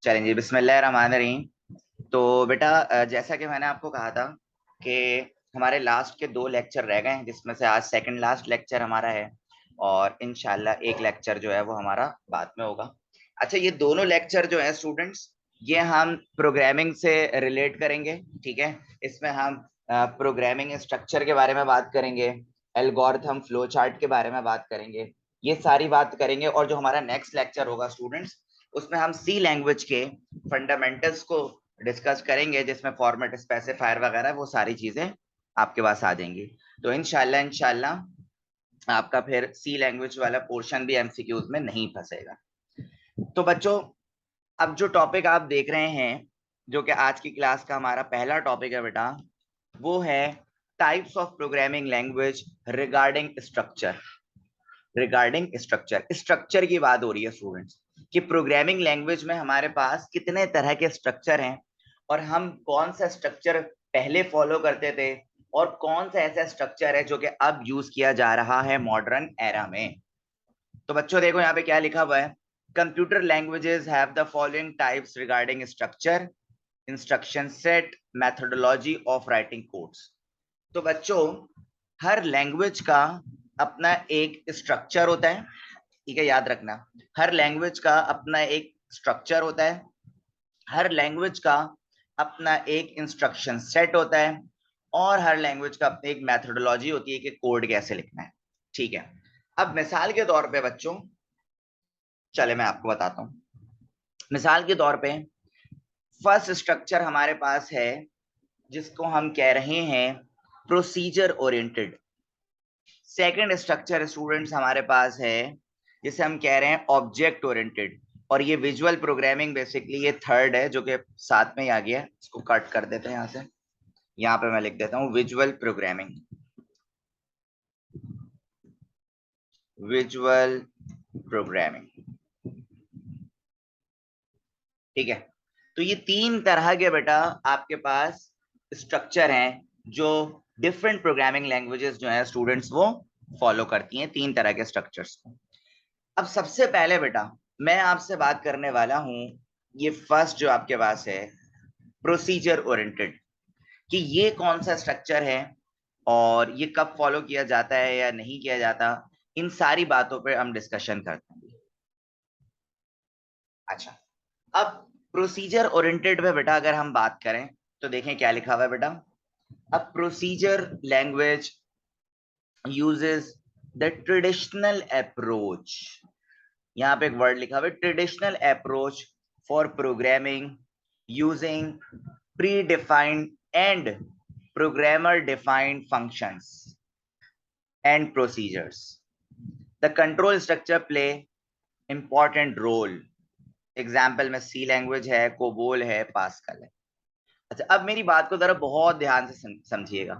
चलें जी, बिस्मिल्लाहिर्रहमानिर्रहीम। तो बेटा जैसा कि मैंने आपको कहा था कि हमारे लास्ट के 2 लेक्चर रह गए हैं, जिसमें से आज सेकंड लास्ट लेक्चर हमारा है और इंशाल्लाह एक लेक्चर जो है वो हमारा बाद में होगा। अच्छा, ये दोनों लेक्चर जो है स्टूडेंट्स, ये हम प्रोग्रामिंग से रिलेट करेंगे। ठीक है, इसमें हम प्रोग्रामिंग स्ट्रक्चर के बारे में बात करेंगे, एल्गोरिथम, फ्लो चार्ट के बारे में बात करेंगे, ये सारी बात करेंगे। और जो हमारा नेक्स्ट लेक्चर होगा स्टूडेंट्स, उसमें हम सी लैंग्वेज के फंडामेंटल्स को डिस्कस करेंगे, जिसमें फॉर्मेट, स्पेसिफायर वगैरह वो सारी चीजें आपके पास आ जाएंगी। तो इंशाल्लाह आपका फिर सी लैंग्वेज वाला पोर्शन भी एमसीक्यूज में नहीं फंसेगा। तो बच्चों, अब जो टॉपिक आप देख रहे हैं, जो कि आज की क्लास का हमारा पहला टॉपिक है बेटा, वो है types of programming language regarding structure. Structure की बात हो रही है स्टूडेंट्स, कि प्रोग्रामिंग लैंग्वेज में हमारे पास कितने तरह के स्ट्रक्चर हैं और हम कौन सा स्ट्रक्चर पहले फॉलो करते थे और कौन सा ऐसा स्ट्रक्चर है जो कि अब यूज किया जा रहा है मॉडर्न एरा में। तो बच्चों देखो यहाँ पे क्या लिखा हुआ है, computer languages have the following types regarding structure, instruction set, methodology of writing codes. तो बच्चों, हर लैंग्वेज का अपना एक स्ट्रक्चर होता है। ठीक है, याद रखना, हर लैंग्वेज का अपना एक स्ट्रक्चर होता है, हर लैंग्वेज का अपना एक इंस्ट्रक्शन सेट होता है और हर लैंग्वेज का अपनी एक मेथोडोलॉजी होती है कि कोड कैसे लिखना है। ठीक है, अब मिसाल के तौर पे बच्चों, चले मैं आपको बताता हूं। मिसाल के तौर पे फर्स्ट स्ट्रक्चर हमारे पास है जिसको हम कह रहे हैं procedure oriented. Second structure students हमारे पास है जिसे हम कह रहे हैं ऑब्जेक्ट ओरिएंटेड। और ये विजुअल प्रोग्रामिंग बेसिकली ये थर्ड है जो कि साथ में ही आ गया है। इसको कट कर देते हैं यहाँ से, यहाँ पे मैं लिख देता हूँ विजुअल प्रोग्रामिंग। विजुअल प्रोग्रामिंग, ठीक है। तो ये 3 तरह के बेटा आपके पास स्ट्रक्चर हैं जो डिफरेंट प्रोग्रामिंग लैंग्वेजेस जो है स्टूडेंट्स वो फॉलो करती हैं, 3 तरह के स्ट्रक्चर्स को। अब सबसे पहले बेटा मैं आपसे बात करने वाला हूं, ये फर्स्ट जो आपके पास है प्रोसीजर ओरिएंटेड, कि ये कौन सा स्ट्रक्चर है और ये कब फॉलो किया जाता है या नहीं किया जाता, इन सारी बातों पे हम डिस्कशन करते हैं। अच्छा, अब प्रोसीजर ओरिएंटेड पे बेटा अगर हम बात करें तो देखें क्या लिखा हुआ है बेटा। अब procedure language uses the traditional approach, यहाँ पे एक वर्ड लिखा हुआ है traditional approach for programming using predefined and programmer defined functions and procedures. The control structure play important role. Example में सी लैंग्वेज है, कोबोल है, पास्कल है। अच्छा, अब मेरी बात को जरा बहुत ध्यान से समझिएगा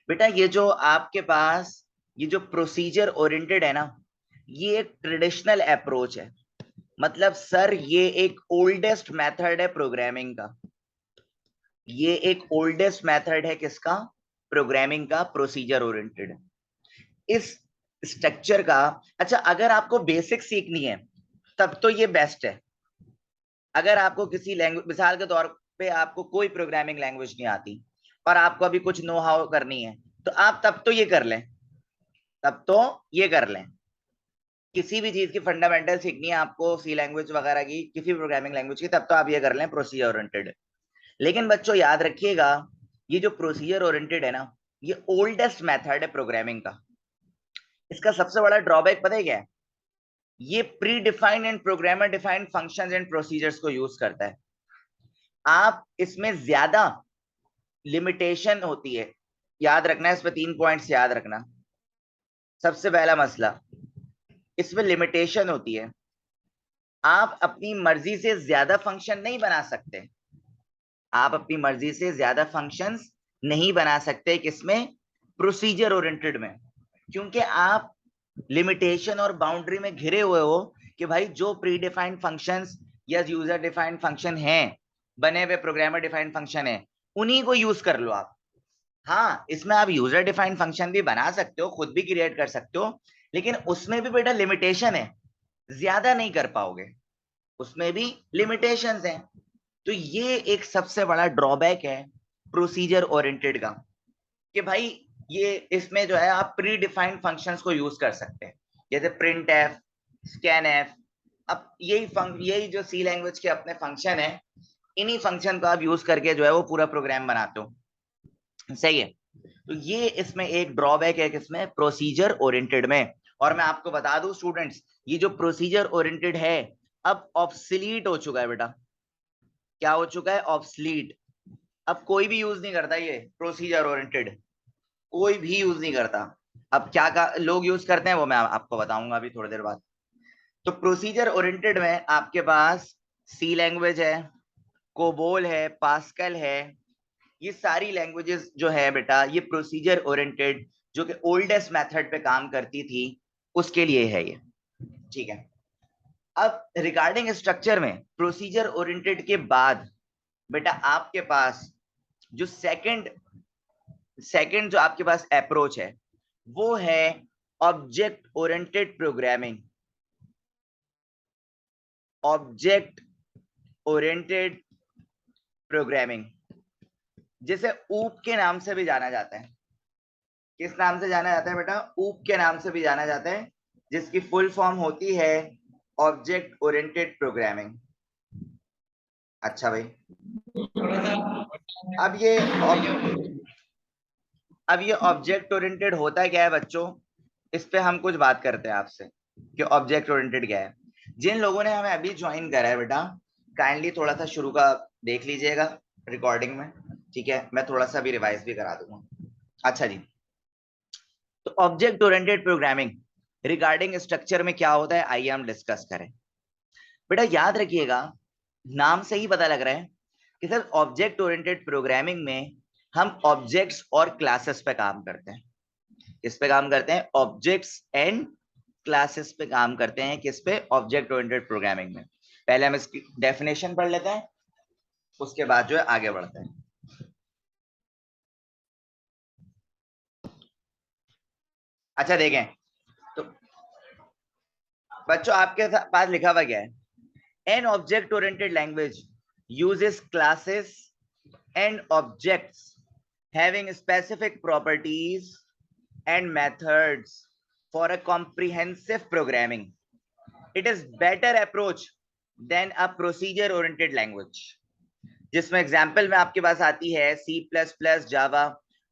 बेटा। ये जो आपके पास ये जो प्रोसीजर ओरिएंटेड है ना, ये एक ट्रेडिशनल अप्रोच है। मतलब सर ये एक ओल्डेस्ट मेथड है प्रोग्रामिंग का। ये एक ओल्डेस्ट मेथड है किसका? प्रोग्रामिंग का, प्रोसीजर ओरिएंटेड। इस स्ट्रक्चर का, अच्छा अगर आपको बेसिक सीखनी है तब तो ये बेस्ट है। अगर आपको किसी लैंग्वेज, मिसाल के तौर पे आपको कोई प्रोग्रामिंग लैंग्वेज नहीं आती और आपको अभी कुछ नो हाउ करनी है, तो आप तब तो ये कर लें, तब तो ये कर लें। किसी भी चीज की फंडामेंटल सीखनी है आपको, सी लैंग्वेज वगैरह की, किसी प्रोग्रामिंग लैंग्वेज की, तब तो आप ये कर लें प्रोसीजर ओरिएंटेड। लेकिन बच्चों याद रखिएगा, ये जो प्रोसीजर ओरिएंटेड है ना, ये ओल्डेस्ट मेथड है प्रोग्रामिंग का। इसका सबसे बड़ा ड्रॉबैक पता है क्या है? ये pre defined and programmer defined functions and procedures को यूज करता है। आप इसमें ज्यादा लिमिटेशन होती है। याद रखना है, इस पे 3 पॉइंट्स याद रखना। सबसे पहला मसला, इसमें लिमिटेशन होती है। आप अपनी मर्जी से ज्यादा फंक्शन नहीं बना सकते। आप अपनी मर्जी से ज्यादा फंक्शंस नहीं बना सकते किसमें? प्रोसीजर ओरिएंटेड में। क्योंकि आप लिमिटेशन और बाउंड्री में घिरे हुए हो कि भाई जो प्री डिफाइंड फंक्शंस या यूजर डिफाइंड फंक्शन हैं, बने हुए प्रोग्रामर डिफाइंड फंक्शन है, उन्हीं को यूज कर लो आप। हाँ, इसमें आप यूजर डिफाइंड फंक्शन भी बना सकते हो, खुद भी क्रिएट कर सकते हो, लेकिन उसमें भी बेटा लिमिटेशन है, ज्यादा नहीं कर पाओगे। उसमें भी लिमिटेशंस हैं। तो ये एक सबसे बड़ा ड्रॉबैक है प्रोसीजर ओरिएंटेड का, कि भाई ये इसमें जो है आप प्री डिफाइंड फंक्शंस को यूज कर सकते हैं, जैसे प्रिंट एफ, स्कैन एफ। अब यही जो सी लैंग्वेज के अपने फंक्शन है, इन्हीं फंक्शन को आप यूज करके जो है वो पूरा प्रोग्राम बनाते हो। सही है। तो ये इसमें एक ड्रॉबैक है किसमें, प्रोसीजर ओरिएंटेड में। और मैं आपको बता दूं स्टूडेंट्स, ये जो प्रोसीजर ओरिएंटेड है अब ऑब्सलीट हो चुका है बेटा। क्या हो चुका है, ऑब्सलीट। अब कोई भी यूज नहीं करता ये प्रोसीजर ओरिएंटेड, कोई भी यूज नहीं करता। अब लोग यूज करते हैं वो मैं आपको बताऊंगा अभी थोड़ी देर बाद। तो प्रोसीजर ओरिएंटेड में आपके पास सी लैंग्वेज है, कोबोल है, पास्कल है। ये सारी लैंग्वेजेस जो है बेटा, ये प्रोसीजर ओरिएंटेड जो कि ओल्डेस्ट मेथड पे काम करती थी, उसके लिए है ये। ठीक है। अब रिगार्डिंग स्ट्रक्चर में प्रोसीजर ओरिएंटेड के बाद बेटा आपके पास जो सेकंड जो आपके पास अप्रोच है वो है object oriented programming. Object oriented programming जिसे ऊप के नाम से भी जाना जाता है। किस नाम से जाना जाता है बेटा, ऊप के नाम से भी जाना जाता है, जिसकी फुल फॉर्म होती है ऑब्जेक्ट ओरिएंटेड प्रोग्रामिंग। अच्छा भाई, अब ये ऑब्जेक्ट ओरिएंटेड होता क्या है बच्चों, इस पे हम कुछ बात करते हैं आपसे कि ऑब्जेक्ट ओरिएंटेड क्या है। जिन लोगों ने हमें अभी ज्वाइन करा है बेटा, काइंडली थोड़ा सा शुरू का देख लीजिएगा रिकॉर्डिंग में। ठीक है, मैं थोड़ा सा भी रिवाइज भी करा दूंगा। अच्छा जी, तो object oriented programming regarding structure में क्या होता है, आइए हम डिस्कस करें। बेटा याद रखिएगा, नाम से ही पता लग रहा है कि सर ऑब्जेक्ट ओरिएंटेड प्रोग्रामिंग में हम ऑब्जेक्ट्स और क्लासेस पे काम करते हैं। किस पे काम करते हैं, ऑब्जेक्ट्स एंड क्लासेस पे काम करते हैं। किस पे, ऑब्जेक्ट ओरिएंटेड प्रोग्रामिंग में। पहले हम इसकी डेफिनेशन पढ़ लेते हैं, उसके बाद जो है आगे बढ़ते हैं। अच्छा देखें, तो बच्चों आपके पास लिखा हुआ क्या है, an object oriented language uses classes and objects having specific properties and methods for a comprehensive programming. It is better approach than a procedure oriented language. जिसमें एग्जाम्पल में आपके पास आती है सी प्लस प्लस, जावा।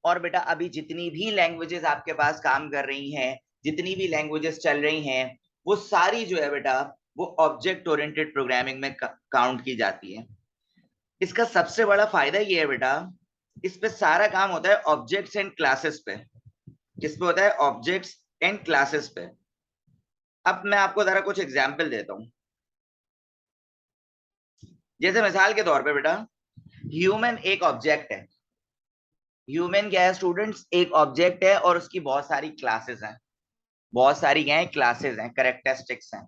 और बेटा अभी जितनी भी लैंग्वेजेस आपके पास काम कर रही हैं, जितनी भी लैंग्वेजेस चल रही हैं, वो सारी जो है बेटा वो ऑब्जेक्ट ओरिएंटेड प्रोग्रामिंग में काउंट की जाती है। इसका सबसे बड़ा फायदा ये है बेटा, इस पे सारा काम होता है ऑब्जेक्ट्स एंड क्लासेस पे। किस पे होता है, ऑब्जेक्ट्स एंड क्लासेस पे। अब मैं आपको जरा कुछ एग्जाम्पल देता हूं। जैसे मिसाल के तौर पे बेटा, ह्यूमन एक ऑब्जेक्ट है। ह्यूमन क्या है स्टूडेंट्स, एक ऑब्जेक्ट है और उसकी बहुत सारी क्लासेस हैं। बहुत सारी क्या है, क्लासेस हैं, कैरेक्टरिस्टिक्स हैं।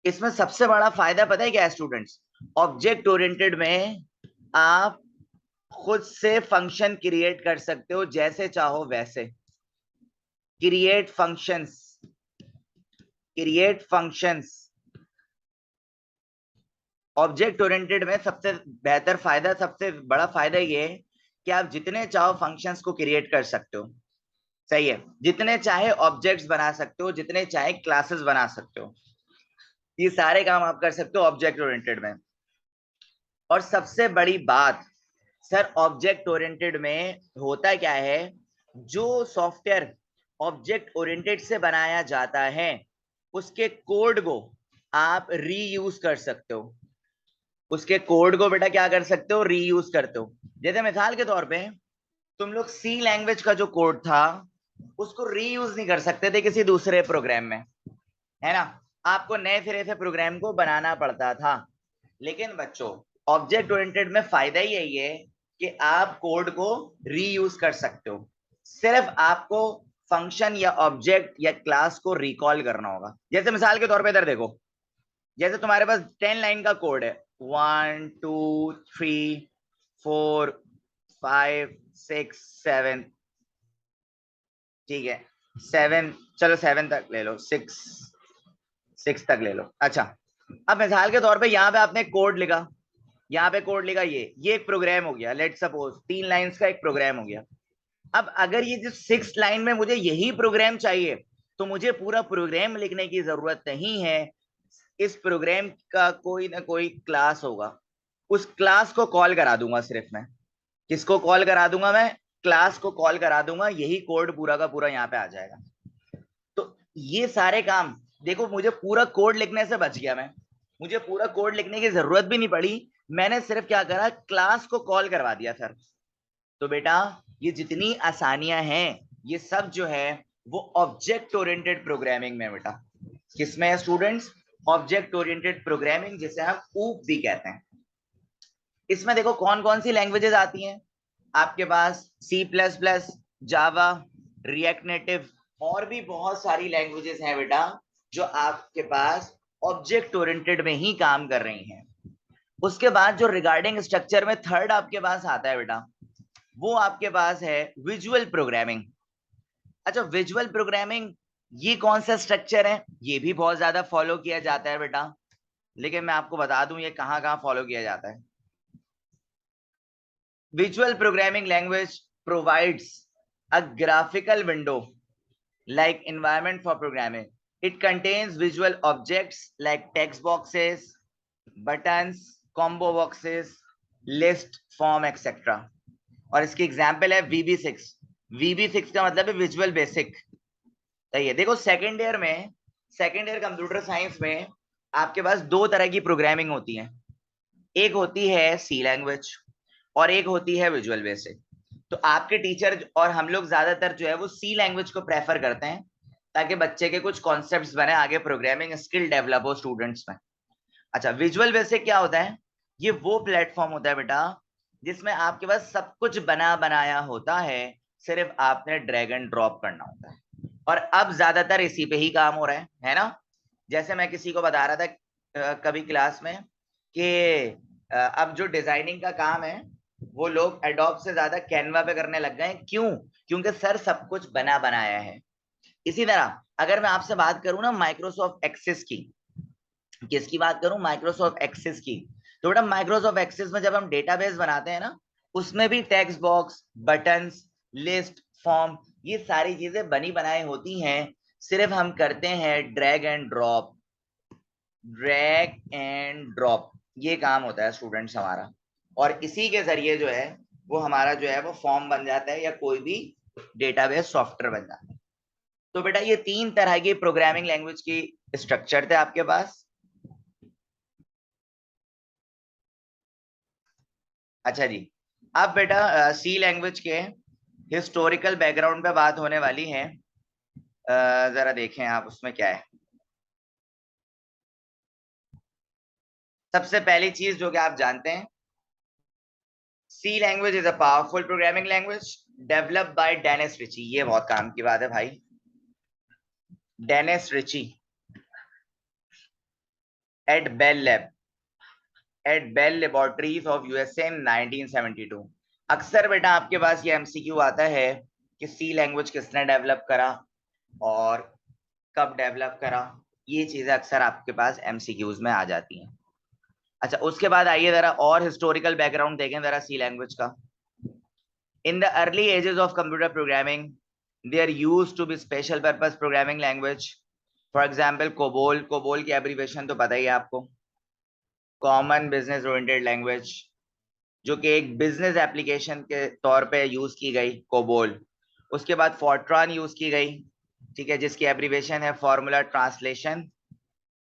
इसमें सबसे बड़ा फायदा पता है क्या है स्टूडेंट्स, ऑब्जेक्ट ओरिएंटेड में आप खुद से फंक्शन क्रिएट कर सकते हो, जैसे चाहो वैसे। Create functions, create functions. Object oriented में सबसे बेहतर फायदा, सबसे बड़ा फायदा ये है कि आप जितने चाहो फंक्शंस को क्रिएट कर सकते हो। सही है, जितने चाहे ऑब्जेक्ट्स बना सकते हो, जितने चाहे क्लासेस बना सकते हो। ये सारे काम आप कर सकते हो ऑब्जेक्ट ओरिएंटेड में। और सबसे बड़ी बात सर, ऑब्जेक्ट ओरिएंटेड में होता क्या है, जो सॉफ्टवेयर ऑब्जेक्ट ओरिएंटेड से बनाया जाता है उसके कोड को आप रीयूज कर सकते हो। उसके कोड को बेटा क्या कर सकते हो, रीयूज करते हो। जैसे मिसाल के तौर पे तुम लोग सी लैंग्वेज का जो कोड था उसको रीयूज नहीं कर सकते थे किसी दूसरे प्रोग्राम में, है ना। आपको नए सिरे से प्रोग्राम को बनाना पड़ता था। लेकिन बच्चों ऑब्जेक्ट ओरिएंटेड में फायदा ही यही है कि आप कोड को रीयूज कर सकते हो। सिर्फ आपको फंक्शन या ऑब्जेक्ट या क्लास को रिकॉल करना होगा। जैसे मिसाल के तौर पे इधर देखो, जैसे तुम्हारे पास 10 लाइन का कोड है, 1 2 3 4 5 6 7। ठीक है, 7, चलो 7 तक ले लो, 6 तक ले लो। अच्छा, अब मिसाल के तौर पे यहाँ पे आपने कोड लिखा, यहाँ पे कोड लिखा, ये एक प्रोग्राम हो गया, लेट सपोज 3 लाइंस का एक प्रोग्राम हो गया। अब अगर ये जो 6 लाइन में मुझे यही प्रोग्राम चाहिए, तो मुझे पूरा प्रोग्राम लिखने की जरूरत नहीं है। इस प्रोग्राम का कोई ना कोई क्लास होगा, उस क्लास को कॉल करा दूंगा। सिर्फ मैं किसको कॉल करा दूंगा? मैं क्लास को कॉल करा दूंगा, यही कोड पूरा का पूरा यहाँ पे आ जाएगा। तो ये सारे काम देखो, मुझे पूरा कोड लिखने से बच गया मैं, मुझे पूरा कोड लिखने की जरूरत भी नहीं पड़ी। मैंने सिर्फ क्या करा, क्लास को कॉल करवा दिया सर। तो बेटा ये जितनी आसानियां हैं, ये सब जो है वो ऑब्जेक्ट ओरिएंटेड प्रोग्रामिंग में बेटा। किसमें है स्टूडेंट्स? ऑब्जेक्ट ओरिएंटेड प्रोग्रामिंग, जिसे हम ऊप भी कहते हैं। इसमें देखो कौन कौन सी लैंग्वेजेस आती हैं आपके पास, C++, जावा, रिएक्ट नेटिव, और भी बहुत सारी लैंग्वेजेस हैं बेटा जो आपके पास ऑब्जेक्ट ओरिएंटेड में ही काम कर रही हैं। उसके बाद जो रिगार्डिंग स्ट्रक्चर में थर्ड आपके पास आता है बेटा, वो आपके पास है विजुअल प्रोग्रामिंग। अच्छा, विजुअल प्रोग्रामिंग ये कौन सा स्ट्रक्चर है? ये भी बहुत ज्यादा फॉलो किया जाता है बेटा, लेकिन मैं आपको बता दूं ये कहां कहां फॉलो किया जाता है। Visual programming language provides a graphical window like environment for programming. It contains visual objects like text boxes, buttons, combo boxes, list, form, etc. और इसकी एग्जाम्पल है VB6। VB6 का मतलब है विजुअल बेसिक। सही है। देखो सेकेंड ईयर में, सेकेंड ईयर कंप्यूटर साइंस में आपके पास दो तरह की प्रोग्रामिंग होती है। एक होती है सी लैंग्वेज और एक होती है विजुअल बेसिक। तो आपके टीचर और हम लोग ज्यादातर जो है वो सी लैंग्वेज को प्रेफर करते हैं, ताकि बच्चे के कुछ कॉन्सेप्ट्स बने, आगे प्रोग्रामिंग स्किल डेवलप हो स्टूडेंट्स में। अच्छा, विजुअल बेसिक क्या होता है? ये वो प्लेटफॉर्म होता है बेटा जिसमें आपके पास सब कुछ बना बनाया होता है, सिर्फ आपने ड्रैग एंड ड्रॉप करना होता है। और अब ज्यादातर इसी पे ही काम हो रहा है ना? जैसे मैं किसी को बता रहा था कभी क्लास में कि अब जो डिजाइनिंग का काम है वो लोग एडोब से ज्यादा कैनवा पे करने लग गए हैं। क्यों? क्योंकि सर सब कुछ बना बनाया है। इसी तरह अगर मैं आपसे बात करूं ना माइक्रोसॉफ्ट एक्सेस की, किसकी बात करूं? माइक्रोसॉफ्ट एक्सेस की। तो बेटा माइक्रोसॉफ्ट एक्सेस में जब हम डेटाबेस बनाते हैं ना, उसमें भी text box, buttons, list, form, ये सारी चीजें बनी बनाई होती हैं। सिर्फ हम करते हैं drag and drop, drag and drop, ये काम होता है स्टूडेंट्स हमारा। और इसी के जरिए जो है वो हमारा जो है वो फॉर्म बन जाता है या कोई भी डेटाबेस सॉफ्टवेयर बन जाता है। तो बेटा ये तीन तरह की प्रोग्रामिंग लैंग्वेज की स्ट्रक्चर थे आपके पास। अच्छा जी, अब बेटा सी लैंग्वेज के हिस्टोरिकल बैकग्राउंड पे बात होने वाली है। जरा देखें आप उसमें क्या है। सबसे पहली चीज जो कि आप जानते हैं, C language is a powerful programming language developed by Dennis Ritchie. ये बहुत काम की बात है भाई, Dennis Ritchie at Bell lab, at Bell laboratories of U S A in 1972। अक्सर बेटा आपके पास ये एमसीक्यू आता है कि सी लैंग्वेज किसने डेवलप करा और कब डेवलप करा। ये चीजें अक्सर आपके पास एमसीक्यूज में आ जाती हैं। अच्छा, उसके बाद आइए जरा और हिस्टोरिकल बैकग्राउंड देखें जरा सी लैंग्वेज का। In the early ages of computer programming there used to be special purpose programming language. For example COBOL, COBOL की एब्रीविएशन तो पता ही है आपको, कॉमन बिजनेस ओरिएंटेड लैंग्वेज, जो कि एक बिजनेस एप्लीकेशन के तौर पे यूज की गई कोबोल। उसके बाद फोर्ट्रॉन यूज की गई, ठीक है, जिसकी एब्रीविएशन है फॉर्मूला ट्रांसलेशन,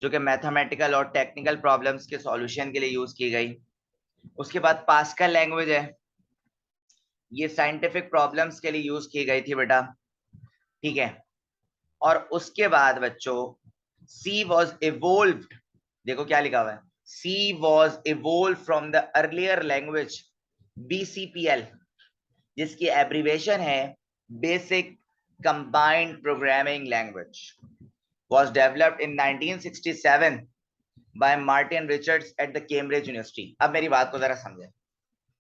जो कि मैथमेटिकल और टेक्निकल प्रॉब्लम्स के सॉल्यूशन के लिए यूज की गई। उसके बाद पास्कल लैंग्वेज है, ये साइंटिफिक प्रॉब्लम्स के लिए यूज की गई थी बेटा, ठीक है। और उसके बाद बच्चों सी वॉज इवोल्व्ड, देखो क्या लिखा हुआ है, C was evolve from the earlier language BCPL, जिसकी एब्रीवेशन है basic combined programming language, was developed in 1967 by Martin Richards at the Cambridge University। अब मेरी बात को जरा समझें।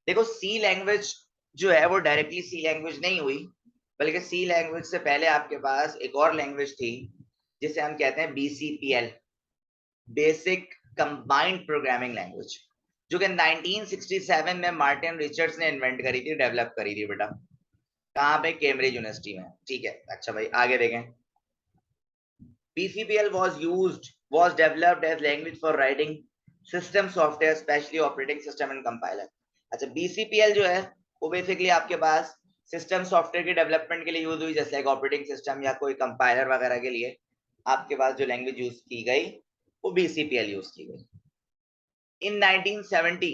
देखो सी लैंग्वेज जो है वो डायरेक्टली सी लैंग्वेज नहीं हुई, बल्कि सी लैंग्वेज से पहले आपके पास एक और लैंग्वेज थी जिसे हम कहते हैं BCPL, basic combined programming language, जो कि 1967 में मार्टिन रिचर्ड्स ने इन्वेंट करी थी, डेवलप करी थी बेटा। कहाँ पे? कैम्ब्रिज यूनिवर्सिटी में। ठीक है, अच्छा भाई आगे देखें। BCPL was developed as language for writing system software, especially operating system and compiler. अच्छा, BCPL जो है वो बेसिकली आपके पास सिस्टम सॉफ्टवेयर के डेवलपमेंट के लिए यूज हुई, जैसे ऑपरेटिंग सिस्टम या कोई कंपाइलर वगैरह के लिए आपके पास जो लैंग्वेज यूज की गई वो BCPL यूज की गई। In 1970,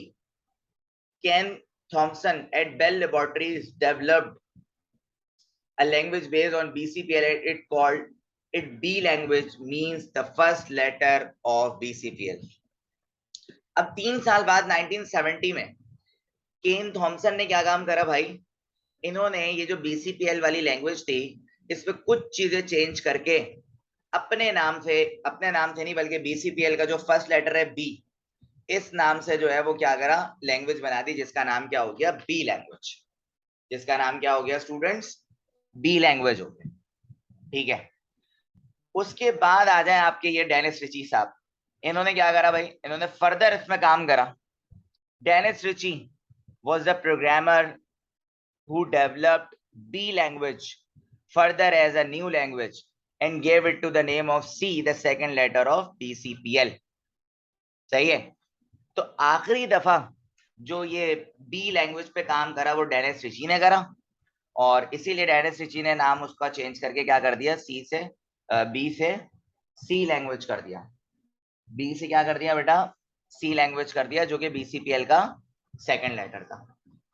Ken Thompson at Bell Laboratories developed a language based on BCPL. It called it B language, means the first letter of BCPL. अब 3 साल बाद 1970 में केन थॉमसन ने क्या काम करा भाई? इन्होंने ये जो BCPL वाली लैंग्वेज थी इस पे कुछ चीजें चेंज करके अपने नाम से नहीं बल्कि BCPL का जो फर्स्ट लेटर है B, इस नाम से जो है वो क्या करा, लैंग्वेज बना दी, जिसका नाम क्या हो गया? B language. जिसका नाम क्या हो गया स्टूडेंट्स? बी लैंग्वेज हो गया। ठीक है, उसके बाद आ जाए आपके ये डेनिस रिची साहब। इन्होंने क्या करा भाई? इन्होंने फर्दर इसमें काम करा। Dennis Ritchie was the programmer who developed B language further as a new language and gave it to the name of C, the second letter of BCPL. सही है। तो आखिरी दफा जो ये बी लैंग्वेज पे काम करा वो डेनिस रिची ने करा, और इसीलिए डेनिस रिची ने नाम उसका चेंज करके क्या कर दिया? बी से सी लैंग्वेज कर दिया। बी से क्या कर दिया बेटा? सी लैंग्वेज कर दिया, जो कि BCPL का सेकंड लेटर था।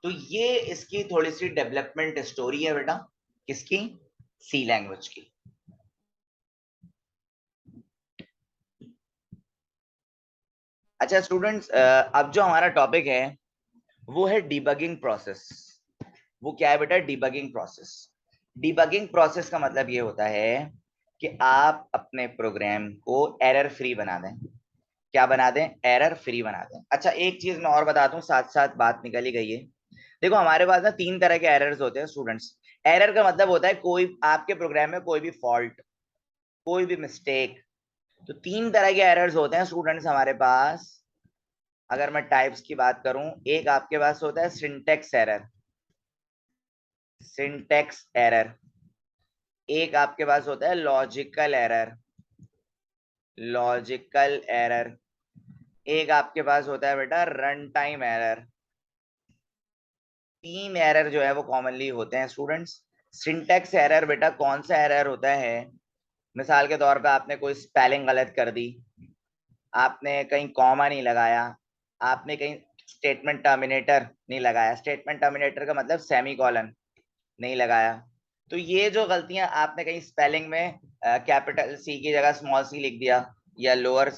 तो ये इसकी थोड़ी सी डेवलपमेंट स्टोरी है बेटा, किसकी? सी लैंग्वेज की। अच्छा स्टूडेंट्स, अब जो हमारा टॉपिक है वो है डिबगिंग प्रोसेस। वो क्या है बेटा? Debugging process. डिबगिंग प्रोसेस का मतलब ये होता है कि आप अपने प्रोग्राम को एरर फ्री बना दें। क्या बना दें? एरर फ्री बना दें। अच्छा एक चीज मैं और बताता हूँ, साथ साथ बात निकल ही गई है। देखो हमारे पास ना 3 तरह के एरर्स होते हैं स्टूडेंट्स। एरर का मतलब होता है कोई आपके प्रोग्राम में कोई भी फॉल्ट, कोई भी मिस्टेक। तो 3 तरह के एरर्स होते हैं स्टूडेंट्स हमारे पास। अगर मैं टाइप्स की बात करूं, एक आपके पास होता है सिंटेक्स एरर। Syntax error. एक आपके पास होता है लॉजिकल एरर। Logical error. एक आपके पास होता है बेटा रन टाइम एरर। 3 एरर जो है वो कॉमनली होते हैं स्टूडेंट्स। सिंटेक्स एरर बेटा कौन सा एरर होता है? मिसाल के तौर पे आपने कोई स्पेलिंग गलत कर दी, आपने कहीं कॉमा नहीं लगाया, आपने कहीं स्टेटमेंट टर्मिनेटर नहीं लगाया। स्टेटमेंट टर्मिनेटर का मतलब सेमीकोलन नहीं लगाया। तो ये जो गलतियां आपने कहीं स्पेलिंग में कैपिटल सी की जगह स्मॉल सी लिख दिया या लोअर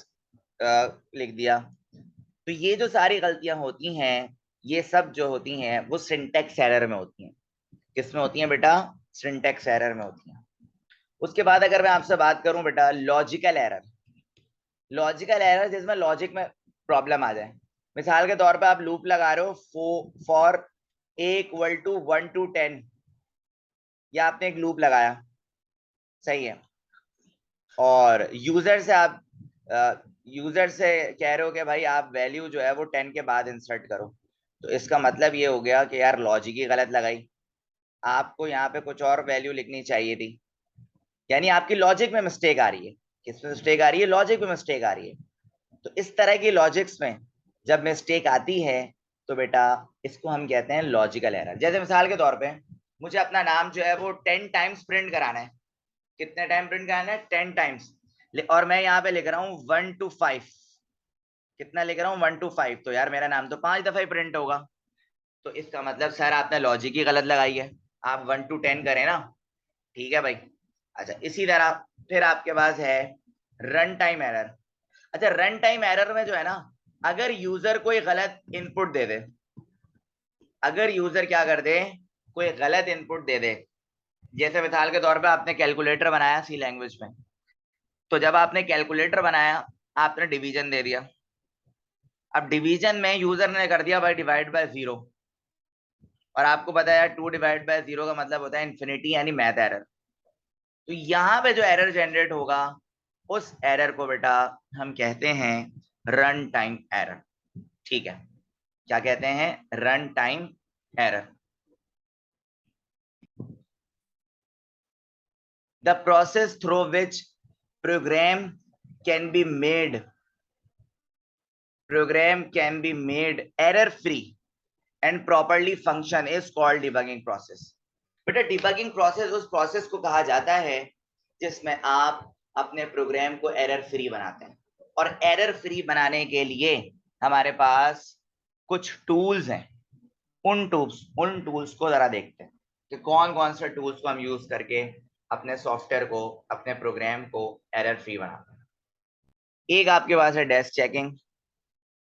लिख दिया, तो ये जो सारी गलतियां होती हैं ये सब जो होती हैं वो सिंटेक्स एरर में होती हैं। किसमें होती हैं बेटा? सिंटेक्स एरर में होती हैं। उसके बाद अगर मैं आपसे बात करूं बेटा लॉजिकल एरर। लॉजिकल एरर जिसमें लॉजिक में प्रॉब्लम आ जाए। मिसाल के तौर पे आप लूप लगा रहे हो for a equal to 1 to 10, या आपने एक लूप लगाया, सही है, और यूजर से कह रहे हो कि भाई आप वैल्यू जो है वो 10 के बाद इंसर्ट करो। तो इसका मतलब ये हो गया कि यार लॉजिक ही गलत लगाई, आपको यहाँ पे कुछ और वैल्यू लिखनी चाहिए थी। यानी आपकी लॉजिक में मिस्टेक आ रही है। किसमें मिस्टेक आ रही है? लॉजिक में मिस्टेक आ रही है। तो इस तरह की लॉजिक्स में जब मिस्टेक आती है तो बेटा इसको हम कहते हैं लॉजिकल एरर। जैसे मिसाल के तौर पे मुझे अपना नाम जो है वो 10 टाइम्स प्रिंट कराना है। कितने टाइम प्रिंट कराना है? 10 टाइम्स। और मैं यहाँ पे लिख रहा हूँ 1 to 5। कितना लिख रहा हूँ? 1 to 5। तो यार मेरा नाम तो 5 दफा ही प्रिंट होगा। तो इसका मतलब सर आपने लॉजिक ही गलत लगाई है, आप 1 to 10 करें ना। ठीक है भाई। अच्छा इसी तरह फिर आपके पास है रन टाइम एरर। अच्छा रन टाइम एरर में जो है ना, अगर यूजर कोई गलत इनपुट दे दे, अगर यूजर क्या कर दे, कोई गलत इनपुट दे दे, जैसे मिसाल के तौर पे आपने कैलकुलेटर बनाया सी लैंग्वेज में, तो जब आपने कैलकुलेटर बनाया आपने डिवीजन दे दिया। अब डिवीजन में यूजर ने कर दिया भाई डिवाइड बाय 0, और आपको पता है 2 डिवाइड बाय 0 का मतलब होता है इन्फिनिटी, यानी मैथ एरर। तो यहाँ पे जो एरर जनरेट होगा उस एरर को बेटा हम कहते हैं रन टाइम एरर। ठीक है, क्या कहते हैं? Run time error. The process through which programme can be made error free and properly function is called debugging process। बेटा डिबगिंग प्रोसेस उस प्रोसेस को कहा जाता है जिसमें आप अपने प्रोग्राम को एरर फ्री बनाते हैं। और एरर फ्री बनाने के लिए हमारे पास कुछ टूल्स हैं। उन टूल्स को जरा देखते हैं कि कौन कौन से टूल्स को हम यूज करके अपने सॉफ्टवेयर को, अपने प्रोग्राम को एरर फ्री बनाते हैं। एक आपके पास है डेस्क चेकिंग,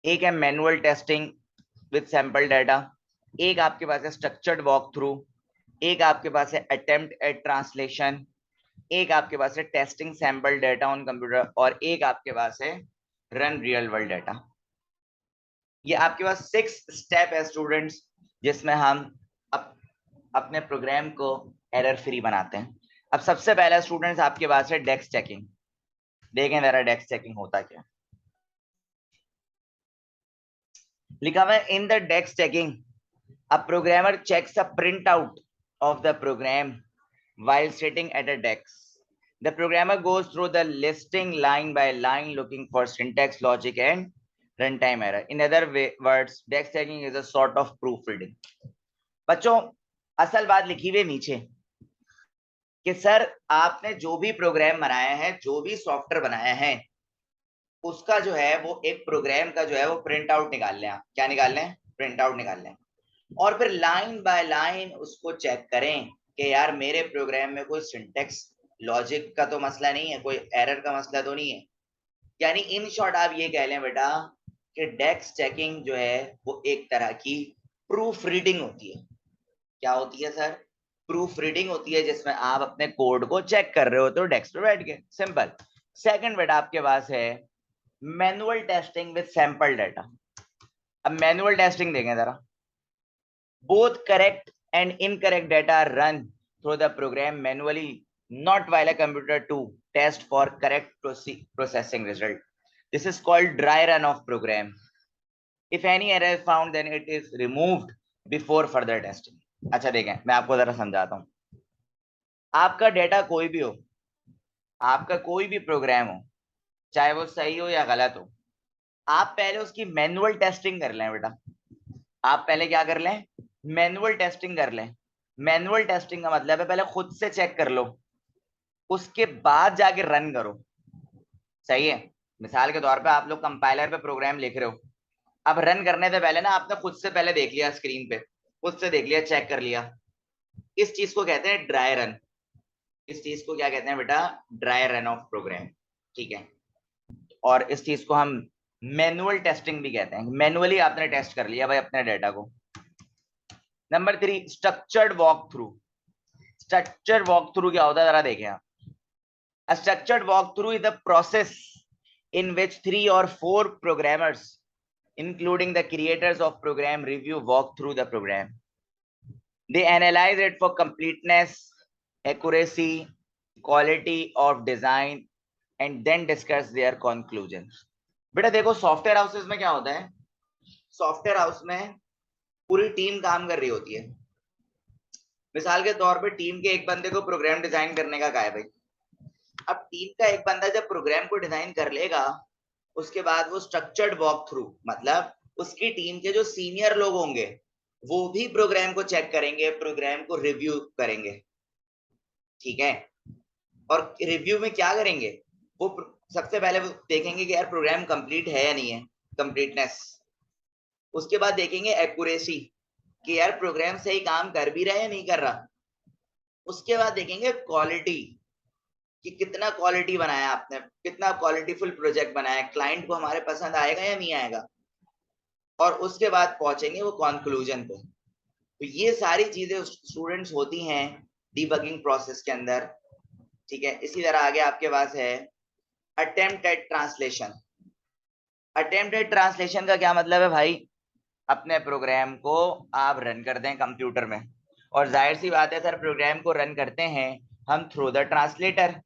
एक है manual testing with sample data, एक आपके पास है स्ट्रक्चर्ड वॉक थ्रू, एक आपके पास है अटेम्प्ट एट ट्रांसलेशन, एक आपके पास है testing sample data on computer, और एक आपके पास है रन रियल वर्ल्ड डाटा। ये आपके पास 6 स्टेप है स्टूडेंट्स, जिसमें हम अपने प्रोग्राम को एरर फ्री बनाते हैं। अब सबसे पहला स्टूडेंट्स आपके पास है डेस्क चेकिंग। देखें जरा डेस्क चेकिंग होता क्या। लिखा हुआ है in the desk checking a programmer checks a printout of the program while sitting at a desk. The programmer goes through the listing line by line looking for syntax, logic and runtime error. In other words, desk checking is a sort of proofreading. बच्चों असल बात लिखी हुई नीचे कि sir आपने जो भी प्रोग्राम बनाया है, जो भी सॉफ्टवेयर बनाया है, उसका जो है वो एक प्रोग्राम का जो है वो प्रिंट आउट निकाल लें। क्या निकाल लें? प्रिंट आउट निकाल लें, और फिर लाइन बाय लाइन उसको चेक करें कि यार मेरे प्रोग्राम में कोई सिंटेक्स लॉजिक का तो मसला नहीं है, कोई एरर का मसला तो नहीं है। यानी इन शॉर्ट आप ये कह लें बेटा कि डेस्क चेकिंग जो है वो एक तरह की प्रूफ रीडिंग होती है। क्या होती है सर? प्रूफ रीडिंग होती है, जिसमें आप अपने कोड को चेक कर रहे होते हो डेस्क पे बैठ के। सिंपल। सेकंड बेटा आपके पास है manual testing with sample data. अब मैनुअल टेस्टिंग देखें जरा। Both correct and incorrect data are run through the program manually, not while a computer to test for correct processing result. This is called dry run of program. If any error is found, then it is removed before further testing. अच्छा देखें, मैं आपको जरा समझाता हूँ। आपका data कोई भी हो, आपका कोई भी प्रोग्राम हो, चाहे वो सही हो या गलत हो, आप पहले उसकी मैनुअल टेस्टिंग कर लें बेटा। आप पहले क्या कर लें? मैनुअल टेस्टिंग कर लें। मैनुअल टेस्टिंग का मतलब है पहले खुद से चेक कर लो, उसके बाद जाके रन करो। सही है? मिसाल के तौर पे आप लोग कंपाइलर पे प्रोग्राम लिख रहे हो, अब रन करने से पहले ना आपने खुद से पहले देख लिया स्क्रीन पे, खुद से देख लिया, चेक कर लिया। इस चीज को कहते हैं ड्राई रन। इस चीज को क्या कहते हैं बेटा? Dry run of program. ठीक है, और इस चीज को हम मैनुअल टेस्टिंग भी कहते हैं। मैनुअली आपने टेस्ट कर लिया भाई अपने डेटा को। Number 3, structured walk through. Structured walk through क्या होता है जरा देखें आप। A structured walkthrough is the process in which 3 or 4 programmers, including the creators of program, review walk through the program. They analyze it for completeness, accuracy, quality of design, and then discuss their conclusions. बेटा देखो software houses में क्या होता है, software house में पूरी team काम कर रही होती है। मिसाल के तौर पे टीम के एक बंदे को प्रोग्राम डिजाइन करने का कहा है भाई। अब टीम का एक बंदा जब प्रोग्राम को डिजाइन कर लेगा, उसके बाद वो स्ट्रक्चर्ड वॉक थ्रू, मतलब उसकी टीम के जो सीनियर लोग होंगे वो भी प्रोग्राम को चेक करेंगे, प्रोग्राम को रिव्यू करेंगे। ठीक है, और रिव्यू में क्या करेंगे? वो सबसे पहले वो देखेंगे कि यार प्रोग्राम कंप्लीट है या नहीं है, कंप्लीटनेस। उसके बाद देखेंगे एक्यूरेसी, कि यार प्रोग्राम सही काम कर भी रहा है या नहीं कर रहा। उसके बाद देखेंगे क्वालिटी, कि कितना क्वालिटी बनाया आपने, कितना क्वालिटीफुल प्रोजेक्ट बनाया, क्लाइंट को हमारे पसंद आएगा या नहीं आएगा। और उसके बाद पहुंचेंगे वो कंक्लूजन पे। तो ये सारी चीजें स्टूडेंट्स होती हैं डीबगिंग प्रोसेस के अंदर। ठीक है, इसी तरह आगे आपके पास है attempt at translation. Attempt at translation का क्या मतलब है भाई? अपने प्रोग्राम को आप रन कर दें कंप्यूटर में, और जाहिर सी बात है सर प्रोग्राम को रन करते हैं हम थ्रू द ट्रांसलेटर।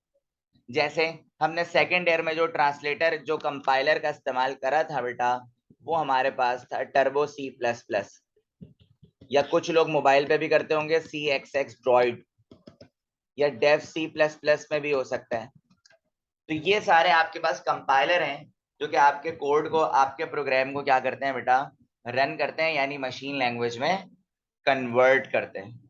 जैसे हमने सेकेंड ईयर में जो ट्रांसलेटर जो कंपाइलर का इस्तेमाल करा था बेटा, वो हमारे पास था टर्बो C++, या कुछ लोग मोबाइल पे भी करते होंगे CXX ड्रॉइड, या डेव C++ में भी हो सकता है। तो ये सारे आपके पास कंपाइलर हैं जो कि आपके कोड को, आपके प्रोग्राम को क्या करते हैं बेटा, रन करते हैं, यानी मशीन लैंग्वेज में कन्वर्ट करते हैं।